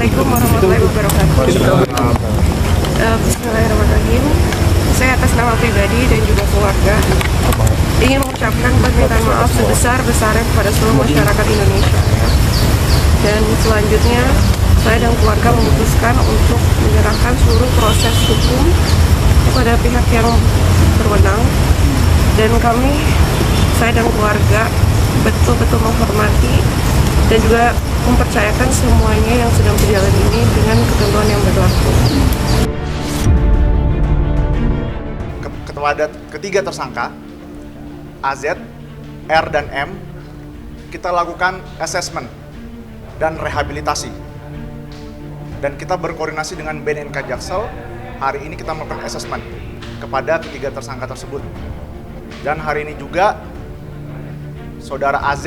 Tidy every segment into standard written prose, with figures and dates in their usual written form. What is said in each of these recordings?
Assalamualaikum warahmatullahi wabarakatuh. Bismillahirrahmanirrahim. Saya atas nama pribadi dan juga keluarga ingin mengucapkan permintaan maaf sebesar-besarnya kepada seluruh masyarakat Indonesia. Dan selanjutnya saya dan keluarga memutuskan untuk menyerahkan seluruh proses hukum kepada pihak yang berwenang. Dan saya dan keluarga betul-betul menghormati dan juga mempercayakan semuanya yang sedang berjalan ini dengan ketentuan yang berlaku. Kepada ketiga tersangka, AZ, R, dan M, kita lakukan assessment dan rehabilitasi. Dan kita berkoordinasi dengan BNNK Jaksel, hari ini kita melakukan assessment kepada ketiga tersangka tersebut. Dan hari ini juga, saudara AZ,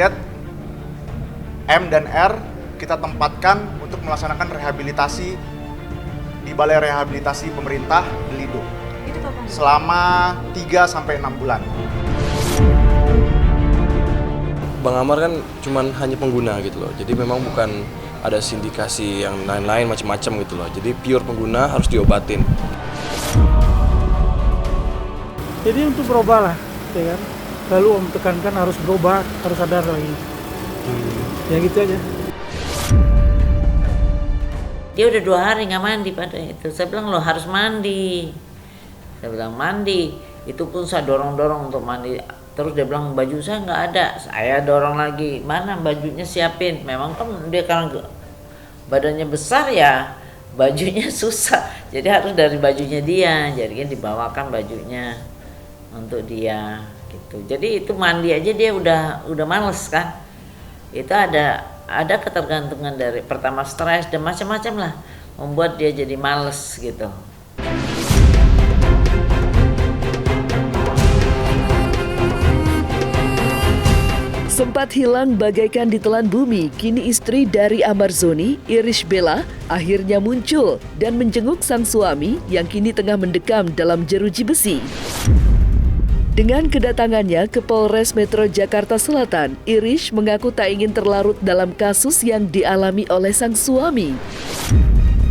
M, dan R, kita tempatkan untuk melaksanakan rehabilitasi di Balai Rehabilitasi Pemerintah di Lido selama 3-6 bulan. Bang Amar kan cuman hanya pengguna gitu loh, jadi memang bukan ada sindikasi yang lain-lain macam-macam gitu loh, jadi pure pengguna harus diobatin. Jadi untuk berubah lah, ya kan? Lalu Om tekankan harus berubah, harus sadar lagi. Ya gitu aja. Dia udah 2 hari nggak mandi pada itu. Saya bilang lo harus mandi. Saya bilang mandi. Itu pun saya dorong-dorong untuk mandi. Terus dia bilang baju saya nggak ada. Saya dorong lagi. Mana bajunya siapin. Memang kan dia karena badannya besar ya, bajunya susah. Jadi harus dari bajunya dia. Jadi kan dibawakan bajunya untuk dia gitu. Jadi itu mandi aja dia udah males kan. Itu ada ketergantungan dari pertama stres dan macam-macam lah membuat dia jadi males gitu. Sempat hilang bagaikan ditelan bumi, kini istri dari Amar Zoni, Irish Bella, akhirnya muncul dan menjenguk sang suami yang kini tengah mendekam dalam jeruji besi. Dengan kedatangannya ke Polres Metro Jakarta Selatan, Irish mengaku tak ingin terlarut dalam kasus yang dialami oleh sang suami.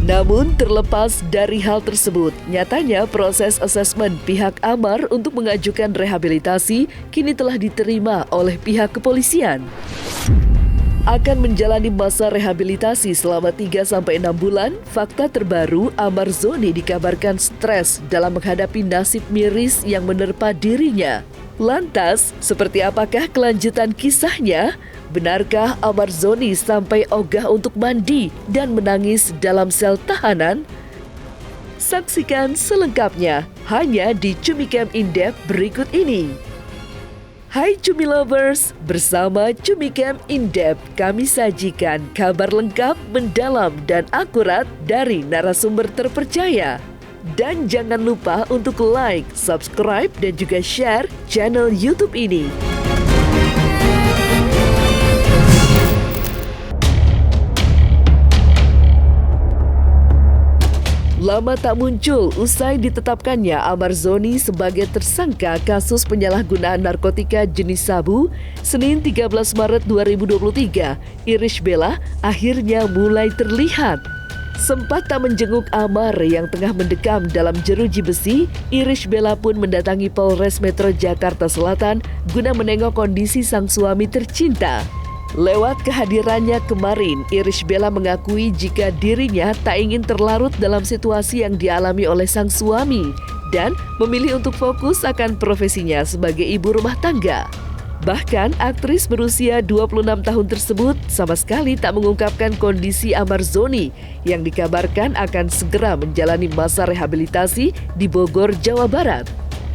Namun terlepas dari hal tersebut, nyatanya proses asesmen pihak Amar untuk mengajukan rehabilitasi kini telah diterima oleh pihak kepolisian. Akan menjalani masa rehabilitasi selama 3-6 bulan, fakta terbaru Amar Zoni dikabarkan stres dalam menghadapi nasib miris yang menerpa dirinya. Lantas, seperti apakah kelanjutan kisahnya? Benarkah Amar Zoni sampai ogah untuk mandi dan menangis dalam sel tahanan? Saksikan selengkapnya hanya di Cumi Camp In-Depth berikut ini. Hai Cumi Lovers, bersama Cumi Camp In-Depth kami sajikan kabar lengkap, mendalam, dan akurat dari narasumber terpercaya. Dan jangan lupa untuk like, subscribe, dan juga share channel YouTube ini. Lama tak muncul usai ditetapkannya Amar Zoni sebagai tersangka kasus penyalahgunaan narkotika jenis sabu, Senin 13 Maret 2023, Irish Bella akhirnya mulai terlihat. Sempat tak menjenguk Amar yang tengah mendekam dalam jeruji besi, Irish Bella pun mendatangi Polres Metro Jakarta Selatan guna menengok kondisi sang suami tercinta. Lewat kehadirannya kemarin, Irish Bella mengakui jika dirinya tak ingin terlarut dalam situasi yang dialami oleh sang suami dan memilih untuk fokus akan profesinya sebagai ibu rumah tangga. Bahkan aktris berusia 26 tahun tersebut sama sekali tak mengungkapkan kondisi Amar Zoni yang dikabarkan akan segera menjalani masa rehabilitasi di Bogor, Jawa Barat.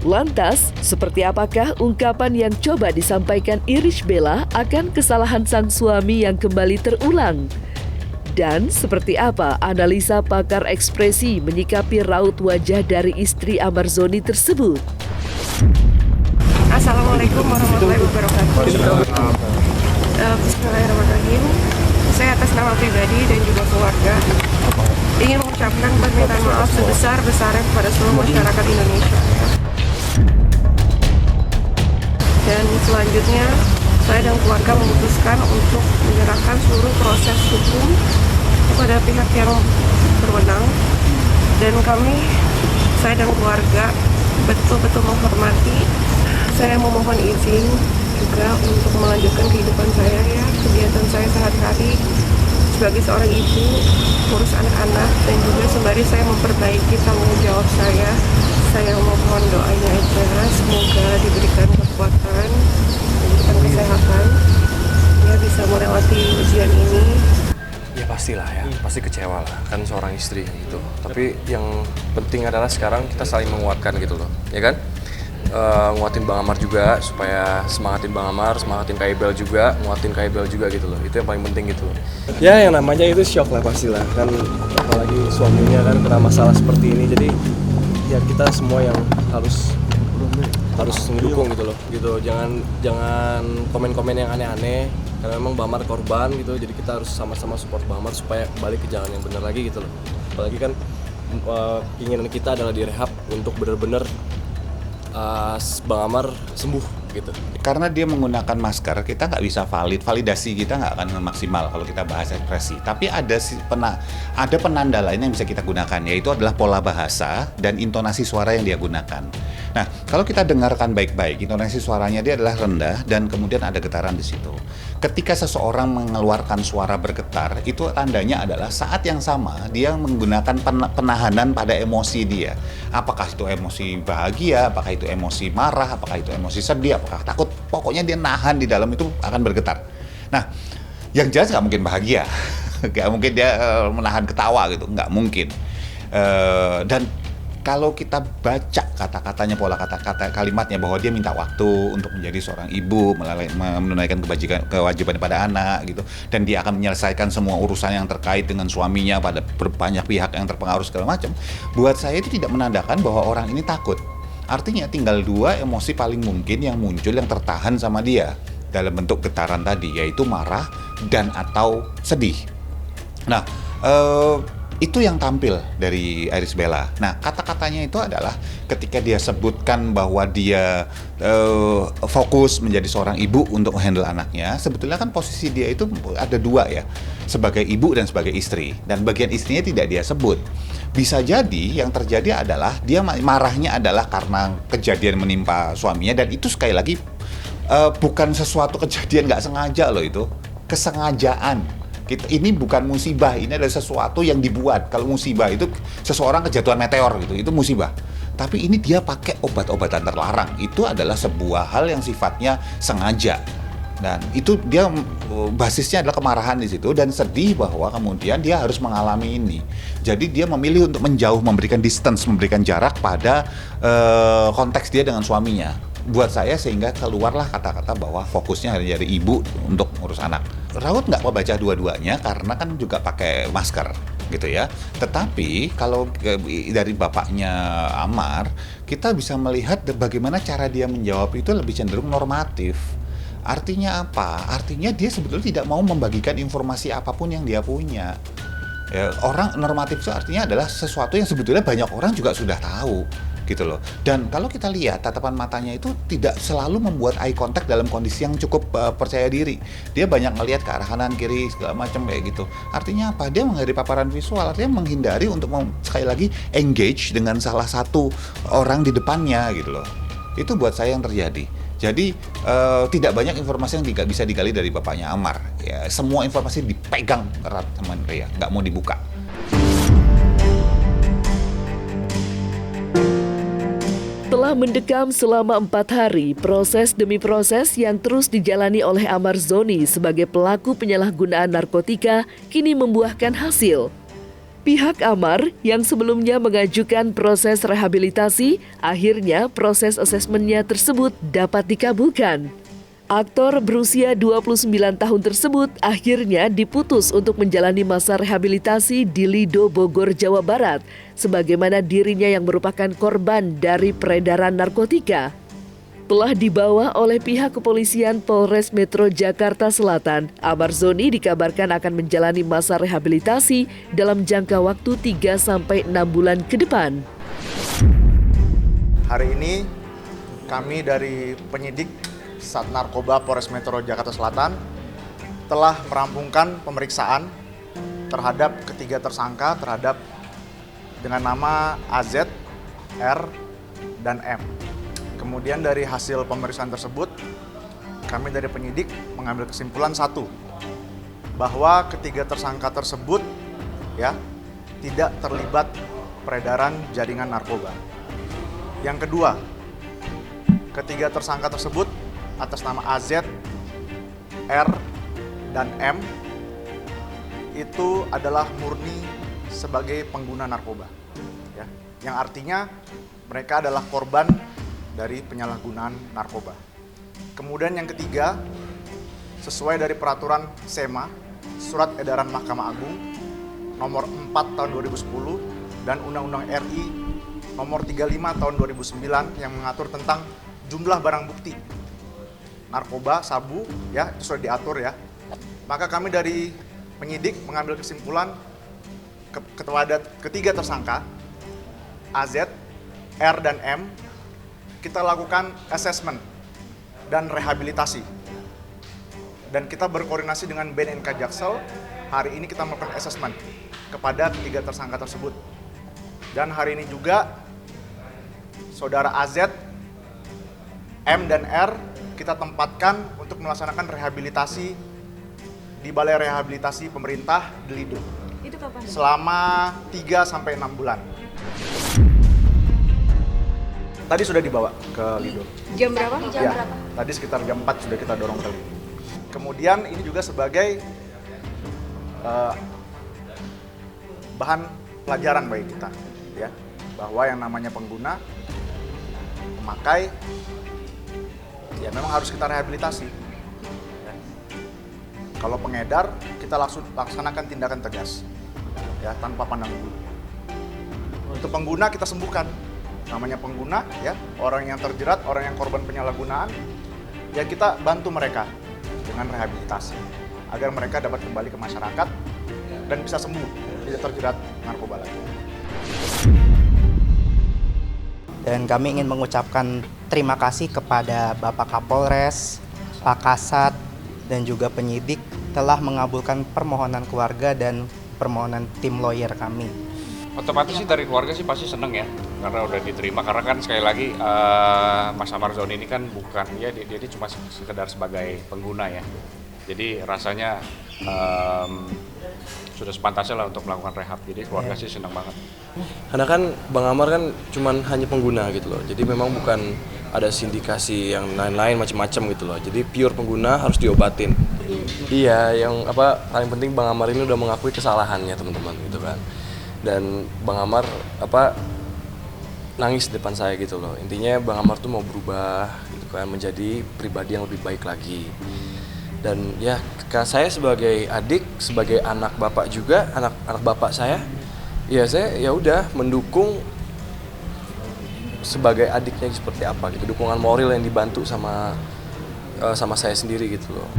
Lantas, seperti apakah ungkapan yang coba disampaikan Irish Bella akan kesalahan sang suami yang kembali terulang? Dan seperti apa analisa pakar ekspresi menyikapi raut wajah dari istri Amar Zoni tersebut? Assalamualaikum warahmatullahi wabarakatuh. Bismillahirrahmanirrahim. Saya atas nama pribadi dan juga keluarga ingin mengucapkan permintaan maaf sebesar-besarnya kepada seluruh masyarakat Indonesia. Dan selanjutnya saya dan keluarga memutuskan untuk menyerahkan seluruh proses hukum kepada pihak yang berwenang, dan saya dan keluarga betul-betul menghormati. Saya memohon izin juga untuk melanjutkan kehidupan saya ya, kegiatan saya sehari-hari sebagai seorang ibu, urus anak-anak, dan juga sembari saya memperbaiki tanggung jawab saya. Saya mohon doanya aja, semoga diberikan kekuatan, diberikan kesehatan, ya bisa melewati ujian ini. Ya pastilah ya, pasti kecewa lah, kan seorang istri gitu. Tapi yang penting adalah sekarang kita saling menguatkan gitu loh, ya kan? Nguatin Bang Amar juga, supaya semangatin Bang Amar, semangatin Kak Ibel juga, nguatin Kak Ibel juga gitu loh. Itu yang paling penting gitu. Ya yang namanya itu shock lah pastilah, kan apalagi suaminya kan kena masalah seperti ini. Jadi ya kita semua yang harus mendukung gitu loh, gitu. Jangan komen-komen yang aneh-aneh, karena memang Bang Amar korban gitu. Jadi kita harus sama-sama support Bang Amar supaya balik ke jalan yang benar lagi gitu loh. Apalagi kan keinginan kita adalah direhab untuk benar-benar Bang Amar sembuh gitu. Karena dia menggunakan masker, kita nggak bisa validasi kita nggak akan maksimal kalau kita bahas ekspresi. Tapi ada penanda lain yang bisa kita gunakan, yaitu adalah pola bahasa dan intonasi suara yang dia gunakan. Nah, kalau kita dengarkan baik-baik, intonasi suaranya dia adalah rendah dan kemudian ada getaran di situ. Ketika seseorang mengeluarkan suara bergetar, itu tandanya adalah saat yang sama dia menggunakan penahanan pada emosi dia. Apakah itu emosi bahagia, apakah itu emosi marah, apakah itu emosi sedih, apakah takut, pokoknya dia nahan di dalam itu akan bergetar. Nah, yang jelas nggak mungkin bahagia, nggak mungkin dia menahan ketawa gitu, nggak mungkin. Dan kalau kita baca kata-katanya, pola kata-kata kalimatnya, bahwa dia minta waktu untuk menjadi seorang ibu, menunaikan kewajiban pada anak gitu, dan dia akan menyelesaikan semua urusan yang terkait dengan suaminya pada banyak pihak yang terpengaruh segala macam, buat saya itu tidak menandakan bahwa orang ini takut. Artinya tinggal dua emosi paling mungkin yang muncul, yang tertahan sama dia dalam bentuk getaran tadi, yaitu marah dan atau sedih. Nah, itu yang tampil dari Irish Bella. Nah, kata-katanya itu adalah ketika dia sebutkan bahwa dia fokus menjadi seorang ibu untuk menghandle anaknya. Sebetulnya kan posisi dia itu ada dua ya, sebagai ibu dan sebagai istri. Dan bagian istrinya tidak dia sebut. Bisa jadi yang terjadi adalah dia marahnya adalah karena kejadian menimpa suaminya, dan itu sekali lagi bukan sesuatu kejadian nggak sengaja loh, itu kesengajaan. Ini bukan musibah, ini adalah sesuatu yang dibuat. Kalau musibah itu seseorang kejatuhan meteor gitu, itu musibah. Tapi ini dia pakai obat-obatan terlarang. Itu adalah sebuah hal yang sifatnya sengaja. Dan itu dia basisnya adalah kemarahan di situ dan sedih bahwa kemudian dia harus mengalami ini. Jadi dia memilih untuk menjauh, memberikan distance, memberikan jarak pada konteks dia dengan suaminya. Buat saya sehingga keluarlah kata-kata bahwa fokusnya hanya dari ibu untuk ngurus anak. Raut nggak membaca dua-duanya karena kan juga pakai masker gitu ya. Tetapi kalau dari bapaknya Amar, kita bisa melihat bagaimana cara dia menjawab itu lebih cenderung normatif. Artinya apa? Artinya dia sebetulnya tidak mau membagikan informasi apapun yang dia punya. Ya, orang normatif itu artinya adalah sesuatu yang sebetulnya banyak orang juga sudah tahu gitu loh. Dan kalau kita lihat tatapan matanya itu tidak selalu membuat eye contact dalam kondisi yang cukup percaya diri. Dia banyak ngelihat ke arah kanan kiri segala macam kayak gitu. Artinya apa? Dia menghindari paparan visual, artinya menghindari untuk sekali lagi engage dengan salah satu orang di depannya gitu loh. Itu buat saya yang terjadi. Jadi tidak banyak informasi yang bisa digali dari bapaknya Amar. Ya, semua informasi dipegang erat sama dia, nggak mau dibuka. Telah mendekam selama 4 hari, proses demi proses yang terus dijalani oleh Amar Zoni sebagai pelaku penyalahgunaan narkotika kini membuahkan hasil. Pihak Amar yang sebelumnya mengajukan proses rehabilitasi, akhirnya proses asesmennya tersebut dapat dikabulkan. Aktor berusia 29 tahun tersebut akhirnya diputus untuk menjalani masa rehabilitasi di Lido, Bogor, Jawa Barat, sebagaimana dirinya yang merupakan korban dari peredaran narkotika. Telah dibawa oleh pihak kepolisian Polres Metro Jakarta Selatan, Amar Zoni dikabarkan akan menjalani masa rehabilitasi dalam jangka waktu 3-6 bulan ke depan. Hari ini kami dari penyidik Sat Narkoba Polres Metro Jakarta Selatan telah merampungkan pemeriksaan terhadap ketiga tersangka terhadap dengan nama AZ, R, dan M. Kemudian dari hasil pemeriksaan tersebut, kami dari penyidik mengambil kesimpulan satu, bahwa ketiga tersangka tersebut ya tidak terlibat peredaran jaringan narkoba. Yang kedua, ketiga tersangka tersebut atas nama AZ, R, dan M itu adalah murni sebagai pengguna narkoba, ya, yang artinya mereka adalah korban dari penyalahgunaan narkoba. Kemudian yang ketiga, sesuai dari peraturan SEMA, Surat Edaran Mahkamah Agung nomor 4 tahun 2010 dan Undang-Undang RI nomor 35 tahun 2009 yang mengatur tentang jumlah barang bukti narkoba, sabu, ya, itu sudah diatur ya. Maka kami dari penyidik mengambil kesimpulan kepada ketiga tersangka AZ, R, dan M, kita lakukan assessment dan rehabilitasi. Dan kita berkoordinasi dengan BNNK Jaksel, hari ini kita melakukan assessment kepada ketiga tersangka tersebut. Dan hari ini juga saudara AZ, M, dan R kita tempatkan untuk melaksanakan rehabilitasi di Balai Rehabilitasi Pemerintah di Lido. Itu kapan? Selama 3-6 bulan. Tadi sudah dibawa ke Lido. Jam berapa? Ya, tadi sekitar jam 4 sudah kita dorong ke Lido. Kemudian ini juga sebagai bahan pelajaran bagi kita, ya, bahwa yang namanya pengguna, pemakai, ya memang harus kita rehabilitasi. Ya. Kalau pengedar, kita laksanakan tindakan tegas, ya, tanpa pandang bulu. Untuk pengguna kita sembuhkan. Namanya pengguna, ya, orang yang terjerat, orang yang korban penyalahgunaan, ya kita bantu mereka dengan rehabilitasi agar mereka dapat kembali ke masyarakat dan bisa sembuh, tidak terjerat narkoba lagi. Dan kami ingin mengucapkan terima kasih kepada Bapak Kapolres, Pak Kasat, dan juga penyidik telah mengabulkan permohonan keluarga dan permohonan tim lawyer kami. Otomatis sih dari keluarga sih pasti seneng ya, karena udah diterima. Karena kan sekali lagi Mas Amarzoni ini kan bukan, ya dia cuma sekedar sebagai pengguna ya. Jadi rasanya sudah sepantasnya lah untuk melakukan rehab. Jadi keluarga sih senang banget. Karena kan Bang Amar kan cuman hanya pengguna gitu loh. Jadi memang bukan ada sindikasi yang lain-lain macam-macam gitu loh. Jadi pure pengguna harus diobatin. Iya, yang paling penting Bang Amar ini udah mengakui kesalahannya teman-teman gitu kan. Dan Bang Amar nangis di depan saya gitu loh. Intinya Bang Amar tuh mau berubah gitu kan, menjadi pribadi yang lebih baik lagi. Dan ya saya sebagai adik, sebagai anak bapak juga, anak bapak saya, ya saya ya udah mendukung sebagai adiknya seperti apa gitu, dukungan moral yang dibantu sama saya sendiri gitu loh.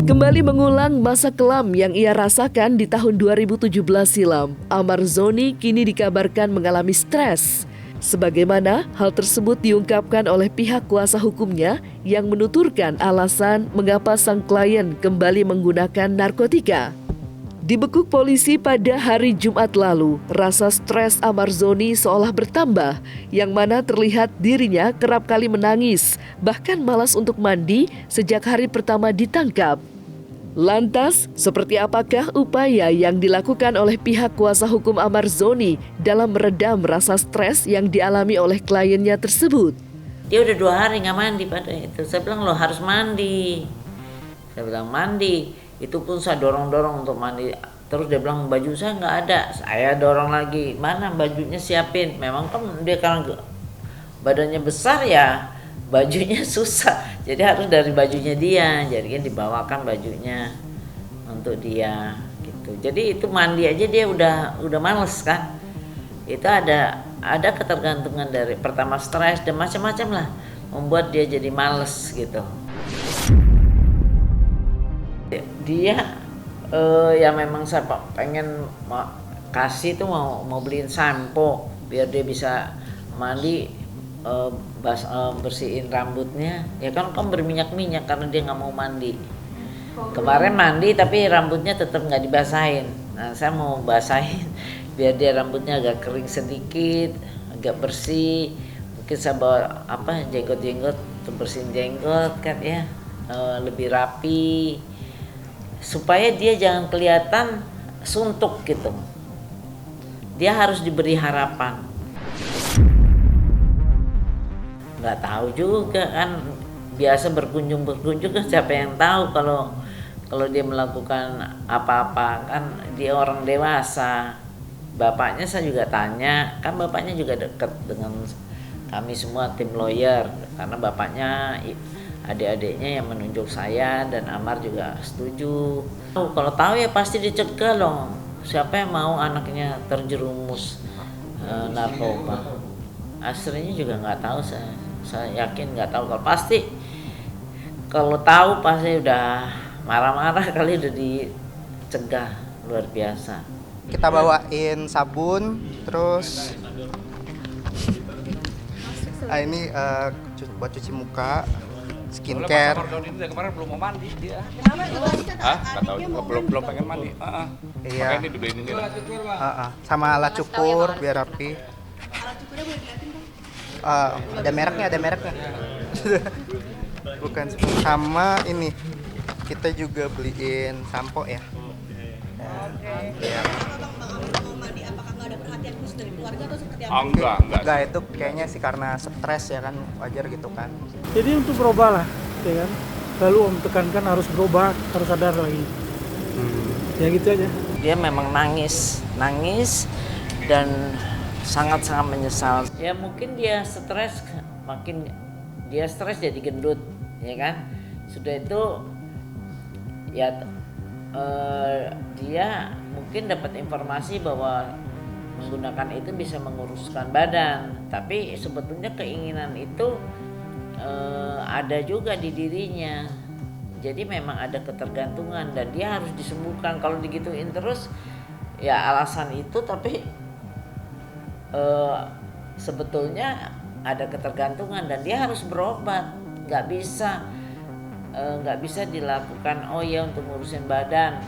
Kembali mengulang masa kelam yang ia rasakan di tahun 2017 silam, Amarzoni kini dikabarkan mengalami stres. Sebagaimana hal tersebut diungkapkan oleh pihak kuasa hukumnya yang menuturkan alasan mengapa sang klien kembali menggunakan narkotika. Dibekuk polisi pada hari Jumat lalu, rasa stres Amarzoni seolah bertambah, yang mana terlihat dirinya kerap kali menangis, bahkan malas untuk mandi sejak hari pertama ditangkap. Lantas, seperti apakah upaya yang dilakukan oleh pihak kuasa hukum Amarzoni dalam meredam rasa stres yang dialami oleh kliennya tersebut? Dia udah 2 hari nggak mandi pada itu. Saya bilang lo harus mandi. Saya bilang mandi. Itu pun saya dorong-dorong untuk mandi. Terus dia bilang baju saya nggak ada. Saya dorong lagi. Mana bajunya siapin. Memang kan dia karena badannya besar ya. Bajunya susah, jadi harus dari bajunya dia, jadi kan dibawakan bajunya untuk dia gitu. Jadi itu mandi aja dia udah males kan. Itu ada ketergantungan dari pertama stres dan macam-macam lah membuat dia jadi males gitu. Dia ya memang saya pengen kasih tuh mau beliin sampo biar dia bisa mandi. Bersihin rambutnya ya kan berminyak-minyak karena dia nggak mau mandi. Kemarin mandi tapi rambutnya tetap nggak dibasahin. Nah, saya mau basahin biar dia rambutnya agak kering sedikit, agak bersih. Mungkin saya bawa jenggot-jenggot, bersihin jenggot kan ya, lebih rapi. Supaya dia jangan kelihatan suntuk gitu. Dia harus diberi harapan. Nggak tahu juga kan, biasa berkunjung kan siapa yang tahu kalau dia melakukan apa-apa, kan dia orang dewasa. Bapaknya saya juga tanya, kan bapaknya juga dekat dengan kami semua tim lawyer, karena bapaknya adik-adiknya yang menunjuk saya dan Amar juga setuju. Kalau tahu ya pasti dicegah loh. Siapa yang mau anaknya terjerumus narkoba? Aslinya juga nggak tahu, saya yakin nggak tahu. Kalau tahu pasti udah marah-marah kali, udah dicegah luar biasa. Kita bawain sabun, terus ini buat cuci muka, skincare. Ini dari kemarin belum mau mandi dia. Nggak tahu juga, belum pengen mandi. Iya. Makanya ini dibeliin ini lah. Sama alat cukur biar rapi. Alat cukurnya boleh dilihatin Bang? Ada mereknya. Bukan, sama ini kita juga beliin sampo ya. Bang mau mandi, apakah nggak ada perhatian khusus dari keluarga atau seperti apa? Enggak, itu kayaknya sih karena stres ya kan, wajar gitu kan. Jadi untuk berubah lah, ya kan. Lalu Om tekankan harus berubah, harus sadar lagi. Ya gitu aja. Dia memang nangis dan sangat-sangat menyesal. Ya mungkin dia stres, makin dia stres jadi gendut, ya kan. Sudah itu ya dia mungkin dapat informasi bahwa menggunakan itu bisa menguruskan badan, tapi sebetulnya keinginan itu ada juga di dirinya. Jadi memang ada ketergantungan dan dia harus disembuhkan. Kalau digituin terus ya alasan itu, tapi sebetulnya ada ketergantungan dan dia harus berobat. Nggak bisa dilakukan untuk ngurusin badan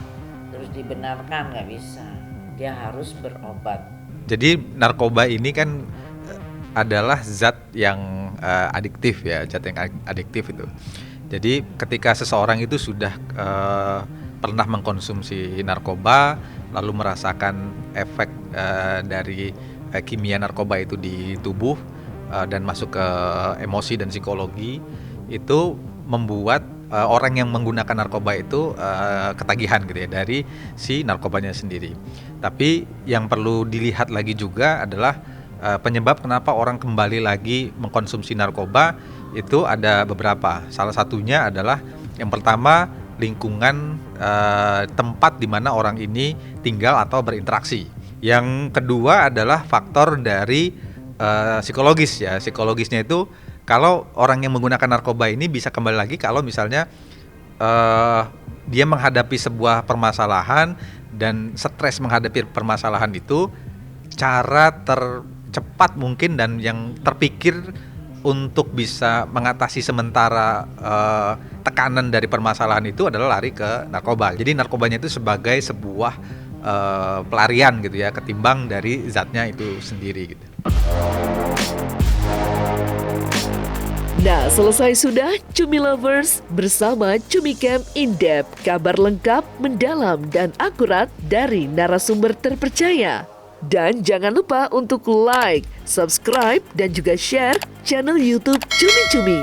terus dibenarkan, nggak bisa. Dia harus berobat. Jadi narkoba ini kan adalah zat yang adiktif ya, zat yang adiktif itu. Jadi ketika seseorang itu sudah pernah mengkonsumsi narkoba lalu merasakan efek dari kimia narkoba itu di tubuh dan masuk ke emosi dan psikologi, itu membuat orang yang menggunakan narkoba itu ketagihan gitu ya dari si narkobanya sendiri. Tapi yang perlu dilihat lagi juga adalah penyebab kenapa orang kembali lagi mengkonsumsi narkoba itu ada beberapa. Salah satunya adalah yang pertama lingkungan tempat di mana orang ini tinggal atau berinteraksi. Yang kedua adalah faktor dari psikologis ya. Psikologisnya itu kalau orang yang menggunakan narkoba ini bisa kembali lagi kalau misalnya dia menghadapi sebuah permasalahan dan stres menghadapi permasalahan itu, cara tercepat mungkin dan yang terpikir untuk bisa mengatasi sementara tekanan dari permasalahan itu adalah lari ke narkoba. Jadi narkobanya itu sebagai sebuah pelarian gitu ya, ketimbang dari zatnya itu sendiri gitu. Nah, selesai sudah Cumi Lovers bersama Cumi Camp In-Depth, kabar lengkap, mendalam, dan akurat dari narasumber terpercaya. Dan jangan lupa untuk like, subscribe, dan juga share channel YouTube Cumi Cumi.